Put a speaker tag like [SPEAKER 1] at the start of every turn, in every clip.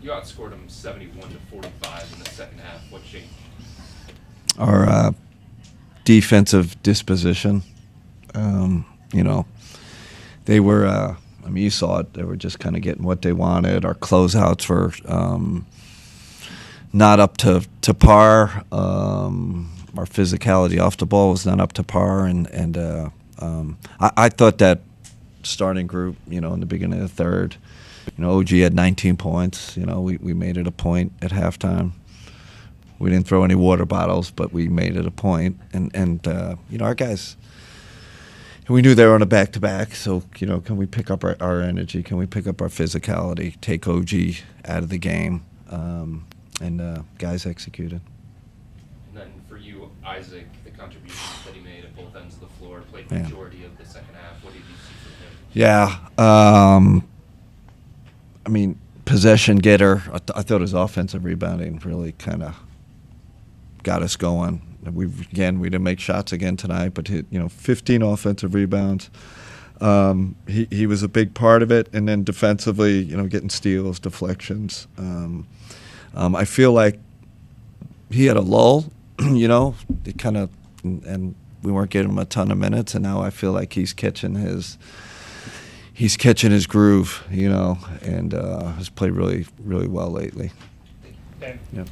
[SPEAKER 1] You outscored them 71-45 in the second half. What changed?
[SPEAKER 2] Our defensive disposition. You know, they were, I mean, you saw it, they were just kind of getting what they wanted. Our closeouts were not up to par. Our physicality off the ball was not up to par. And I thought that starting group, you know, in the beginning of the third, you know, OG had 19 points. You know, we made it a point at halftime. We didn't throw any water bottles, but we made it a point. And you know, our guys, we knew they were on a back-to-back, so, you know, can we pick up our energy? Can we pick up our physicality, take OG out of the game? And guys executed.
[SPEAKER 1] And then for you, Isaac, the contributions that he made at both ends of the floor, played the majority of the second half. What did you see from him?
[SPEAKER 2] Yeah. I mean, possession getter. I thought his offensive rebounding really kind of got us going. We didn't make shots again tonight, but hit, you know, 15 offensive rebounds. He was a big part of it, and then defensively, you know, getting steals, deflections. I feel like he had a lull, you know, it kind of, and we weren't getting him a ton of minutes, and now I feel like he's catching his groove, you know, and has played really, really well lately. Yeah.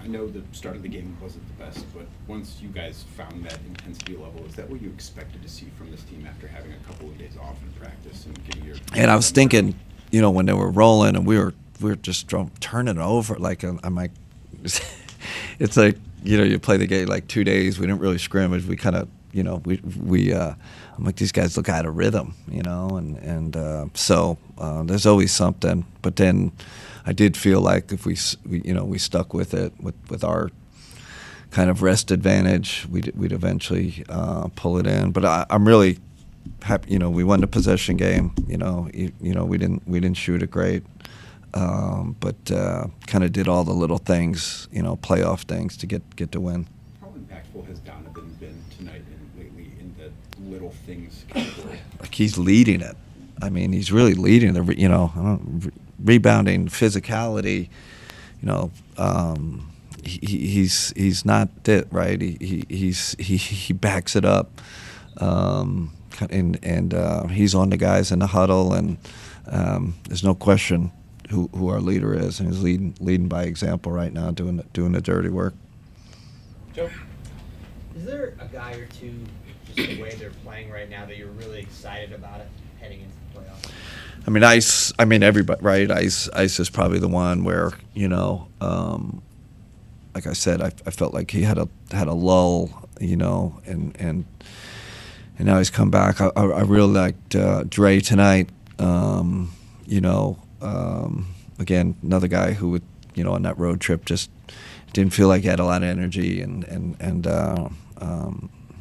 [SPEAKER 3] I know the start of the game wasn't the best, but once you guys found that intensity level, is that what you expected to see from this team after having a couple of days off in practice and getting your?
[SPEAKER 2] And I was thinking, you know, when they were rolling and we were just turning it over, like I'm like, it's like, you know, you play the game like 2 days. We didn't really scrimmage. We kind of, you know, I'm like, these guys look out of rhythm, you know, and so there's always something. But then I did feel like if we stuck with it with our kind of rest advantage, we'd eventually pull it in. But I'm really happy. You know, we won the possession game. You know, we didn't shoot it great, but kind of did all the little things, you know, playoff things to get the win.
[SPEAKER 3] How impactful has Donovan been tonight and lately in the little things category?
[SPEAKER 2] Like he's leading it. I mean, he's really leading the, you know, rebounding, physicality. You know, he's not it, right. He backs it up, and he's on the guys in the huddle, and there's no question who our leader is, and he's leading by example right now, doing the dirty work.
[SPEAKER 4] Joe, is there a guy or two, just the way they're playing right now, that you're really excited about it heading into the playoffs?
[SPEAKER 2] I mean, Ice. I mean, everybody, right? Ice is probably the one where, you know, like I said, I felt like he had a lull, you know, and now he's come back. I really liked Dre tonight. You know, again, another guy who would, you know, on that road trip just didn't feel like he had a lot of energy, and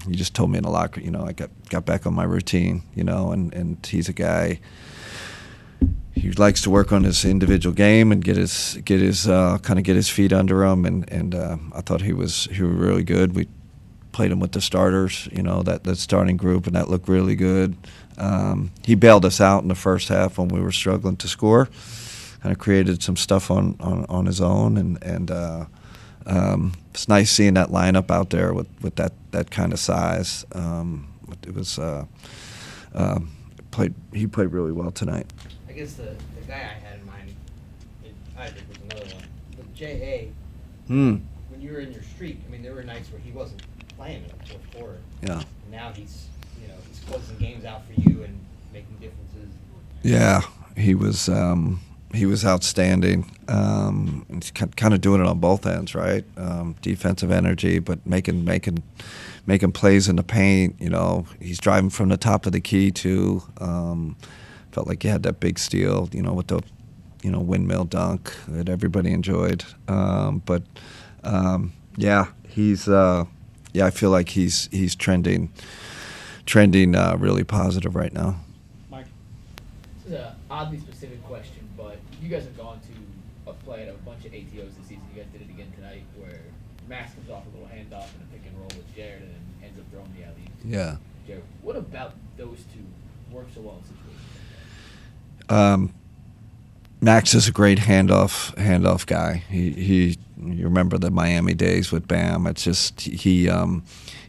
[SPEAKER 2] he just told me in the locker, you know, I got back on my routine, you know, and he's a guy. He likes to work on his individual game and get his feet under him, and I thought he was really good. We played him with the starters, you know, that starting group, and that looked really good. He bailed us out in the first half when we were struggling to score. Kind of created some stuff on his own, and it's nice seeing that lineup out there with that kind of size. It was he played really well tonight.
[SPEAKER 4] I guess the guy I had in mind, I think was another one. But J.A., when you were in your streak, I mean, there were nights where he wasn't playing in the fourth quarter.
[SPEAKER 2] Yeah.
[SPEAKER 4] And now he's closing games out for you and making differences.
[SPEAKER 2] Yeah, he was outstanding. He's kind of doing it on both ends, right? Defensive energy, but making plays in the paint. You know, he's driving from the top of the key too. Felt like he had that big steal, you know, with the, you know, windmill dunk that everybody enjoyed. But he's I feel like he's trending really positive right now.
[SPEAKER 5] Mike, this is an oddly specific question, but you guys have gone to a play at a bunch of ATOs this season. You guys did it again tonight, where Max comes off a little handoff in a pick and roll with Jarrett and then ends up throwing the alley.
[SPEAKER 2] Yeah.
[SPEAKER 5] Jarrett, what about those two work so well in situations?
[SPEAKER 2] Max is a great handoff guy. He you remember the Miami days with Bam. It's just he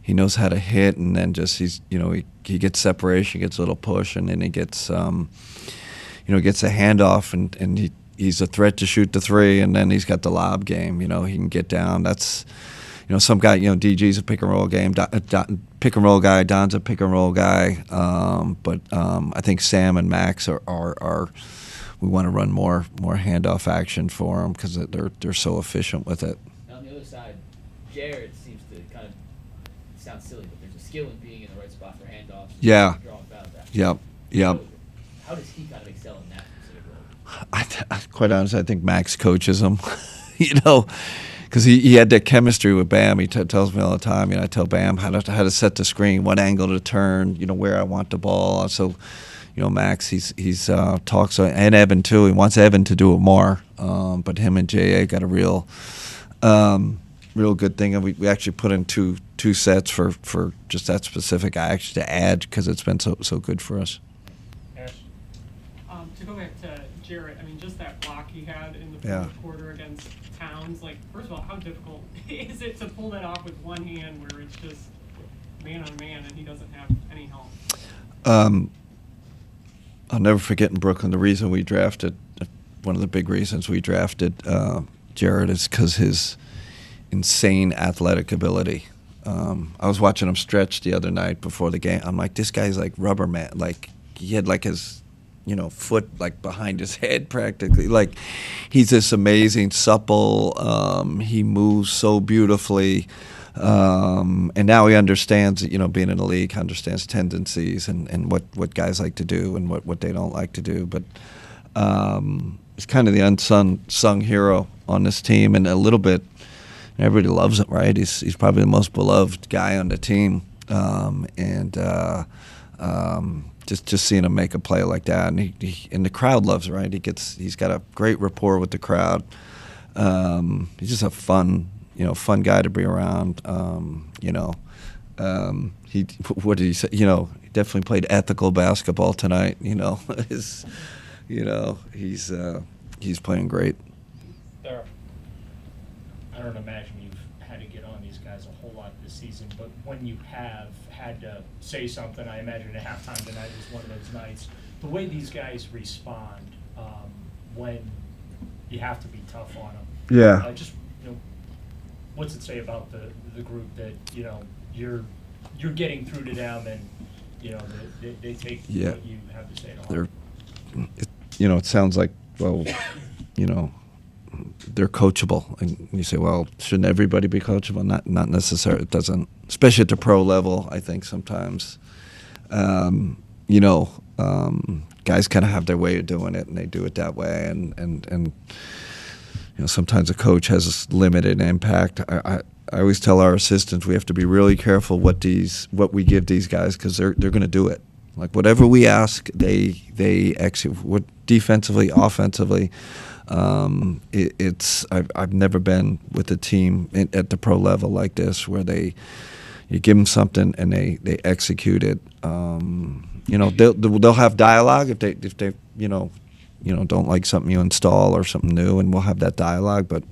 [SPEAKER 2] knows how to hit, and then just he gets separation, gets a little push, and then he gets gets a handoff, and he's a threat to shoot the three, and then he's got the lob game. He can get down. That's some guy. DG's a pick and roll game, pick and roll guy. Don's a pick and roll guy. But I think Sam and Max are we want to run more handoff action for them because they're so efficient with it.
[SPEAKER 5] On the other side, Jarrett seems to kind of sound silly, but there's a skill in being in the right spot for handoffs.
[SPEAKER 2] Yeah.
[SPEAKER 5] Drawing fouls after.
[SPEAKER 2] Yep.
[SPEAKER 5] So how does he kind of excel in that specific role?
[SPEAKER 2] Quite honestly, I think Max coaches him. Because he had that chemistry with Bam. He tells me all the time. I tell Bam how to set the screen, what angle to turn, where I want the ball. So, Max, he's talks, and Evan too. He wants Evan to do it more. But him and J.A. got a real good thing. And we actually put in two sets for just that specific action to add because it's been so good for us.
[SPEAKER 6] To go back to Jarrett, just that block he had in the fourth quarter against Towns, first of all, how difficult is it to pull that off with one hand where it's just man on man and he doesn't have any help?
[SPEAKER 2] I'll never forget in Brooklyn, the reason we drafted, one of the big reasons we drafted Jarrett is because his insane athletic ability. I was watching him stretch the other night before the game. I'm like, this guy's like rubber man. He had his foot behind his head practically. He's this amazing, supple. He moves so beautifully, and now he understands. Being in the league, understands tendencies and what guys like to do and what they don't like to do. But he's kind of the unsung hero on this team, and a little bit everybody loves him. Right? He's probably the most beloved guy on the team, Just seeing him make a play like that, and and the crowd loves it, right? He's got a great rapport with the crowd. He's just a fun guy to be around. What did he say? He definitely played ethical basketball tonight. He's playing great.
[SPEAKER 7] I don't imagine you've had to get on these guys a whole lot this season, but when you have had to say something, I imagine at halftime tonight was one of those nights. The way these guys respond when you have to be tough on them.
[SPEAKER 2] Yeah.
[SPEAKER 7] What's it say about the group that you're getting through to them and they take what you have to say to them?
[SPEAKER 2] It sounds like they're coachable, and you say, well, shouldn't everybody be coachable? Not necessarily. It doesn't, especially at the pro level. I think sometimes, guys kind of have their way of doing it, and they do it that way, and sometimes a coach has a limited impact. I always tell our assistants we have to be really careful what we give these guys because they're going to do it. Whatever we ask, they execute. What defensively, offensively. I've never been with a team at the pro level like this where you give them something and they execute it. They'll have dialogue if they don't like something you install or something new, and we'll have that dialogue. But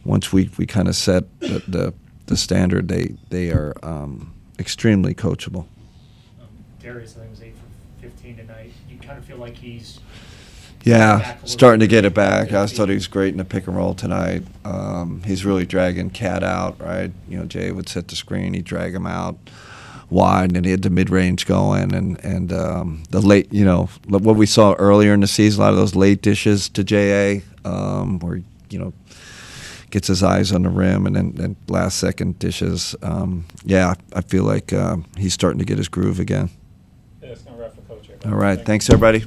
[SPEAKER 2] once we kind of set the standard, they are extremely coachable.
[SPEAKER 7] Darius, I think, was 8 for 15 tonight. You kind of feel like he's
[SPEAKER 2] starting to get it back. I thought he was great in the pick and roll tonight. He's really dragging Cat out, right? Jay would set the screen, he'd drag him out wide, and he had the mid-range going, and the late, what we saw earlier in the season, a lot of those late dishes to J.A., where gets his eyes on the rim, and then last-second dishes. I feel like he's starting to get his groove again.
[SPEAKER 8] Yeah, it's going to wrap for Coach.
[SPEAKER 2] All right, thanks, everybody.